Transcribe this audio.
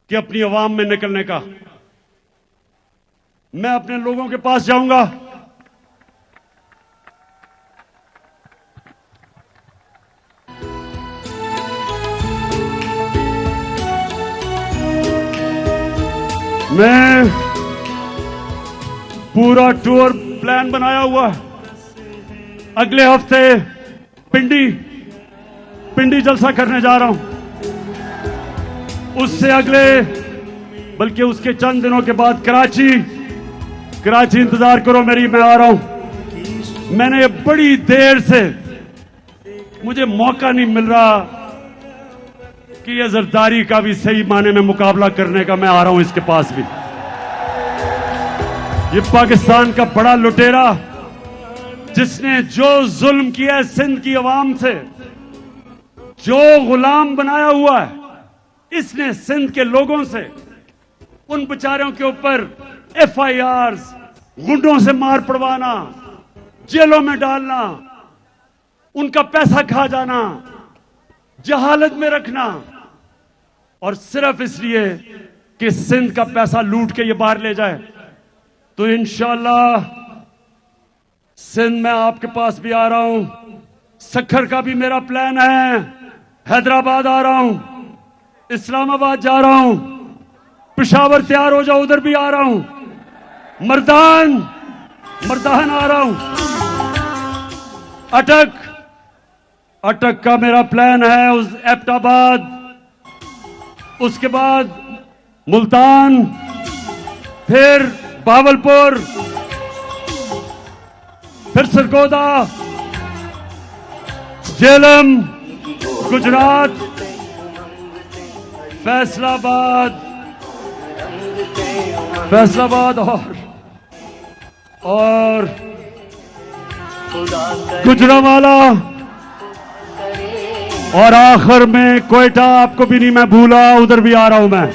कि अपनी आवाम में निकलने का। मैं अपने लोगों के पास जाऊंगा, मैं पूरा टूर प्लान बनाया हुआ। अगले हफ्ते पिंडी जलसा करने जा रहा हूं, उससे अगले बल्कि उसके चंद दिनों के बाद कराची इंतजार करो मेरी, मैं आ रहा हूं। मैंने बड़ी देर से मुझे मौका नहीं मिल रहा कि ये जरदारी का भी सही माने में मुकाबला करने का। मैं आ रहा हूं इसके पास भी। ये पाकिस्तान का बड़ा लुटेरा जिसने जो जुल्म किया है सिंध की आवाम से, जो गुलाम बनाया हुआ है इसने सिंध के लोगों से, उन बेचारों के ऊपर FIRs, गुंडों से मार पड़वाना, जेलों में डालना, उनका पैसा खा जाना, जहालत में रखना, और सिर्फ इसलिए कि सिंध का पैसा लूट के ये बाहर ले जाए। तो इंशाअल्लाह सिंध में आपके पास भी आ रहा हूं। सक्खर का भी मेरा प्लान है। हैदराबाद आ रहा हूं, इस्लामाबाद जा रहा हूं, पेशावर तैयार हो जाओ, उधर भी आ रहा हूं, मर्दान आ रहा हूं। अटक का मेरा प्लान है, उस एबटाबाद, उसके बाद मुल्तान, फिर बावलपुर, फिर सरगोदा, झेलम, गुजरात, फैसलाबाद और गुजरांवाला, और आखिर में कोयटा। आपको भी नहीं मैं भूला, उधर भी आ रहा हूं मैं।